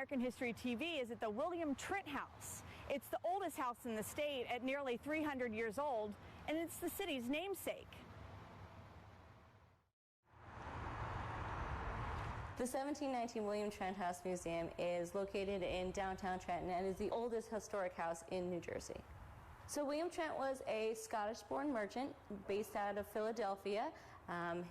American History TV is at the William Trent House. It's the oldest house in the state at nearly 300 years old, and it's the city's namesake. The 1719 William Trent House Museum is located in downtown Trenton and is the oldest historic house in New Jersey. So William Trent was a Scottish-born merchant based out of Philadelphia.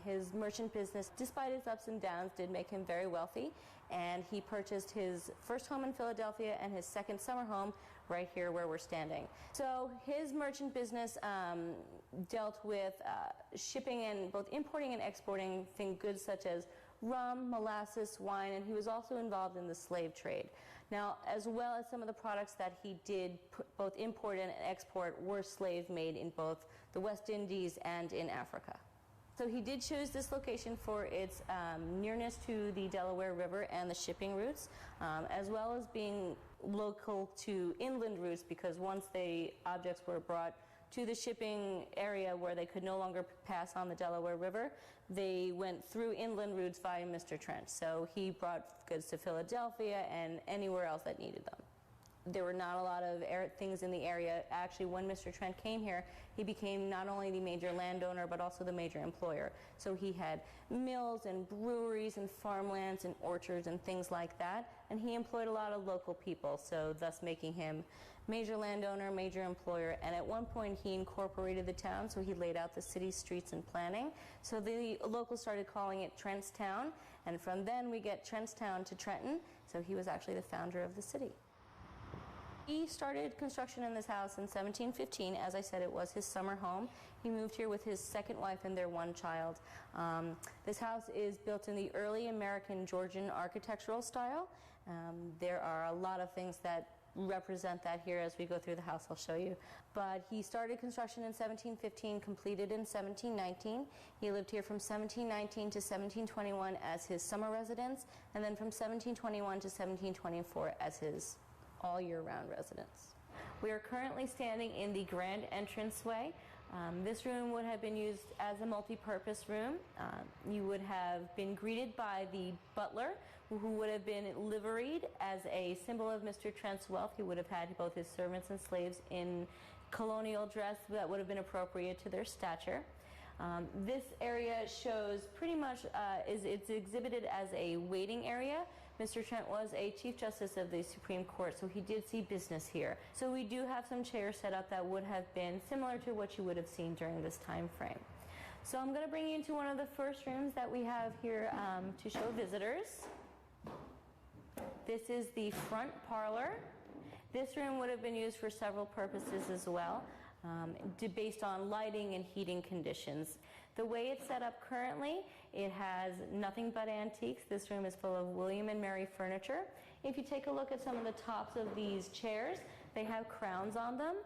His merchant business, despite its ups and downs, did make him very wealthy, and he purchased his first home in Philadelphia and his second summer home right here where we're standing. So his merchant business dealt with shipping and both importing and exporting goods such as rum, molasses, wine, and he was also involved in the slave trade. Now, as well as some of the products that he did both import and export were slave made in both the West Indies and in Africa. So he did choose this location for its nearness to the Delaware River and the shipping routes, as well as being local to inland routes, because once the objects were brought to the shipping area where they could no longer pass on the Delaware River, they went through inland routes via Mr. Trent. So he brought goods to Philadelphia and anywhere else that needed them. There were not a lot of things in the area. Actually, when Mr. Trent came here, he became not only the major landowner, but also the major employer. So he had mills and breweries and farmlands and orchards and things like that, and he employed a lot of local people, so thus making him major landowner, major employer, and at one point he incorporated the town, so he laid out the city streets and planning. So the locals started calling it Trentstown, and from then we get Trentstown to Trenton, so he was actually the founder of the city. He started construction in this house in 1715. As I said, it was his summer home. He moved here with his second wife and their one child. This house is built in the early American Georgian architectural style. There are a lot of things that represent that here as we go through the house. I'll show you. But he started construction in 1715, completed in 1719. He lived here from 1719 to 1721 as his summer residence, and then from 1721 to 1724 as his all-year-round residence. We are currently standing in the grand entranceway. This room would have been used as a multi-purpose room. You would have been greeted by the butler, who would have been liveried as a symbol of Mr. Trent's wealth. He would have had both his servants and slaves in colonial dress that would have been appropriate to their stature. This area shows pretty much, it's exhibited as a waiting area. Mr. Trent was a Chief Justice of the Supreme Court, so he did see business here. So we do have some chairs set up that would have been similar to what you would have seen during this time frame. So I'm going to bring you into one of the first rooms that we have here to show visitors. This is the front parlor. This room would have been used for several purposes as well, based on lighting and heating conditions. The way it's set up currently, it has nothing but antiques. This room is full of William and Mary furniture. If you take a look at some of the tops of these chairs, they have crowns on them.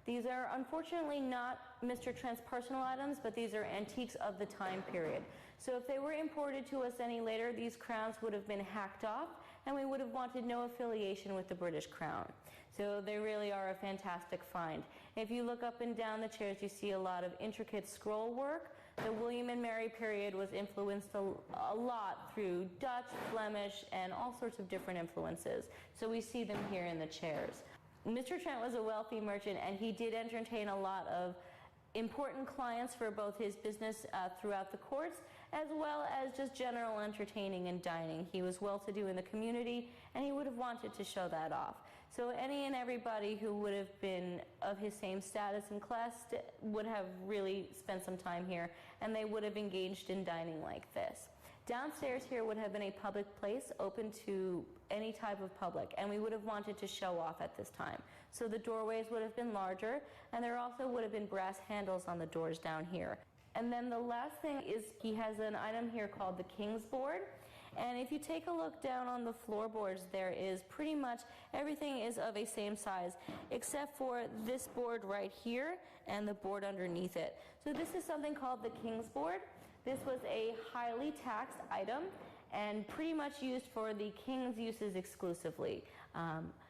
These are unfortunately not Mr. Trent's personal items, but these are antiques of the time period. So if they were imported to us any later, these crowns would have been hacked off, and we would have wanted no affiliation with the British Crown. So they really are a fantastic find. If you look up and down the chairs, you see a lot of intricate scroll work. The William and Mary period was influenced a lot through Dutch, Flemish, and all sorts of different influences. So we see them here in the chairs. Mr. Trent was a wealthy merchant, and he did entertain a lot of important clients for both his business throughout the courts, as well as just general entertaining and dining. He was well-to-do in the community, and he would have wanted to show that off. So any and everybody who would have been of his same status and class would have really spent some time here, and they would have engaged in dining like this. Downstairs here would have been a public place open to any type of public, and we would have wanted to show off at this time. So the doorways would have been larger, and there also would have been brass handles on the doors down here. And then the last thing is he has an item here called the King's Board. And if you take a look down on the floorboards, there is pretty much everything is of a same size, except for this board right here and the board underneath it. So this is something called the King's Board. This was a highly taxed item and pretty much used for the king's uses exclusively.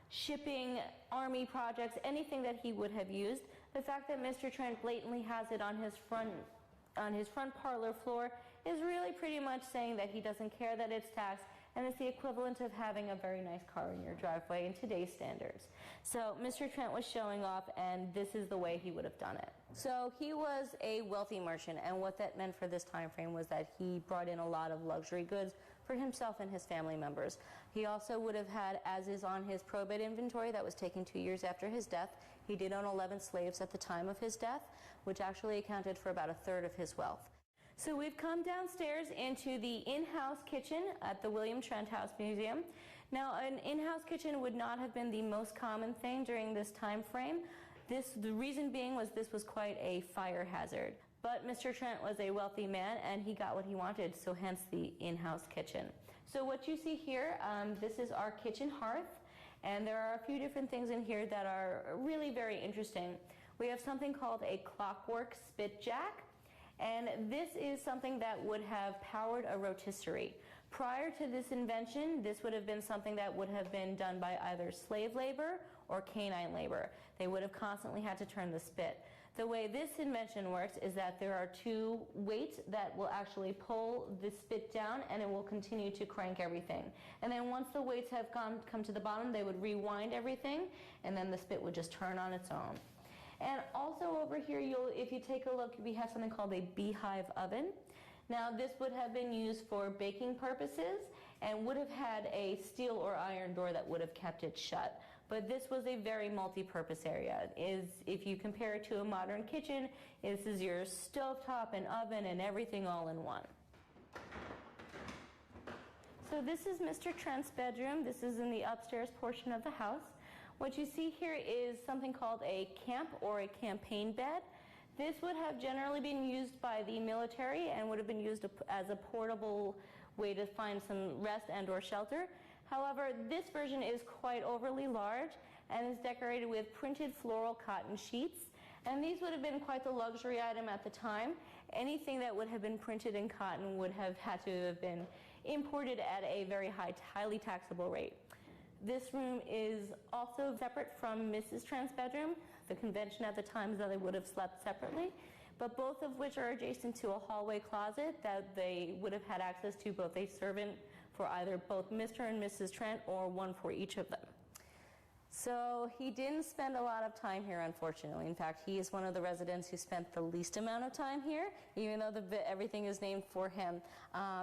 Shipping, army projects, anything that he would have used. The fact that Mr. Trent blatantly has it on his front parlor floor is really pretty much saying that he doesn't care that it's taxed and it's the equivalent of having a very nice car in your driveway in today's standards. So Mr. Trent was showing off, and this is the way he would have done it. So he was a wealthy merchant, and what that meant for this time frame was that he brought in a lot of luxury goods for himself and his family members. He also would have had, as is on his probate inventory that was taken 2 years after his death, he did own 11 slaves at the time of his death, which actually accounted for about a third of his wealth. So we've come downstairs into the in-house kitchen at the William Trent House Museum. Now, an in-house kitchen would not have been the most common thing during this time frame. The reason being was this was quite a fire hazard. But Mr. Trent was a wealthy man, and he got what he wanted, so hence the in-house kitchen. So what you see here, this is our kitchen hearth, and there are a few different things in here that are really very interesting. We have something called a clockwork spit jack, and this is something that would have powered a rotisserie. Prior to this invention, this would have been something that would have been done by either slave labor or canine labor. They would have constantly had to turn the spit. The way this invention works is that there are two weights that will actually pull the spit down, and it will continue to crank everything. And then once the weights have come to the bottom, they would rewind everything, and then the spit would just turn on its own. And also over here, if you take a look, we have something called a beehive oven. Now this would have been used for baking purposes and would have had a steel or iron door that would have kept it shut. But this was a very multi-purpose area. If you compare it to a modern kitchen, this is your stovetop and oven and everything all in one. So this is Mr. Trent's bedroom. This is in the upstairs portion of the house. What you see here is something called a camp or a campaign bed. This would have generally been used by the military and would have been used as a portable way to find some rest and or shelter. However, this version is quite overly large and is decorated with printed floral cotton sheets. And these would have been quite the luxury item at the time. Anything that would have been printed in cotton would have had to have been imported at a very highly taxable rate. This room is also separate from Mrs. Trent's bedroom. The convention at the time is that they would have slept separately, but both of which are adjacent to a hallway closet that they would have had access to, both a servant for either both Mr. and Mrs. Trent or one for each of them. So he didn't spend a lot of time here, unfortunately. In fact, he is one of the residents who spent the least amount of time here, even though everything is named for him.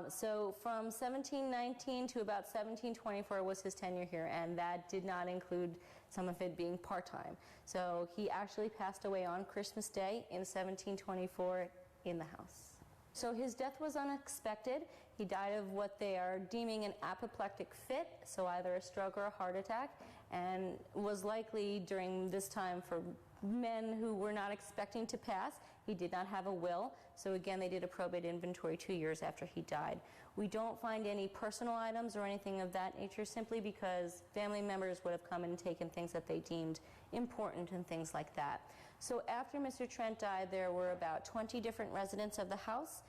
So from 1719 to about 1724 was his tenure here, and that did not include some of it being part-time. So he actually passed away on Christmas Day in 1724 in the house. So his death was unexpected. He died of what they are deeming an apoplectic fit, so either a stroke or a heart attack, and was likely during this time for men who were not expecting to pass. He did not have a will, so again they did a probate inventory 2 years after he died. We don't find any personal items or anything of that nature simply because family members would have come and taken things that they deemed important and things like that. So after Mr. Trent died, there were about 20 different residents of the house.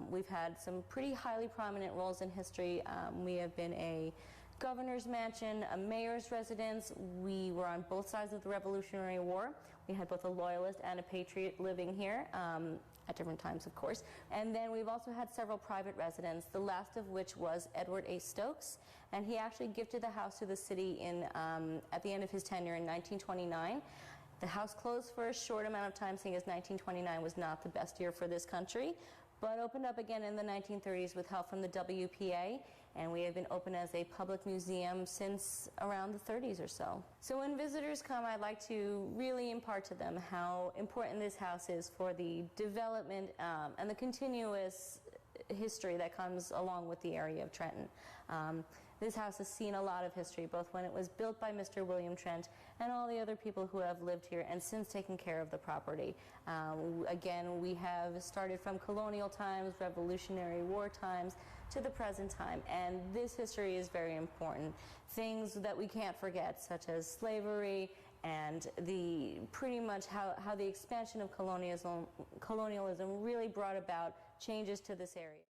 We've had some pretty highly prominent roles in history. We have been a governor's mansion, a mayor's residence. We were on both sides of the Revolutionary War. We had both a loyalist and a patriot living here, at different times, of course. And then we've also had several private residents, the last of which was Edward A. Stokes, and he actually gifted the house to the city at the end of his tenure in 1929. The house closed for a short amount of time, seeing as 1929 was not the best year for this country, but opened up again in the 1930s with help from the WPA, and we have been open as a public museum since around the 30s or so. So when visitors come, I'd like to really impart to them how important this house is for the development and the continuous history that comes along with the area of Trenton. This house has seen a lot of history, both when it was built by Mr. William Trent and all the other people who have lived here and since taken care of the property. Again, we have started from colonial times, Revolutionary War times, to the present time, and this history is very important. Things that we can't forget, such as slavery and pretty much how the expansion of colonialism really brought about changes to this area.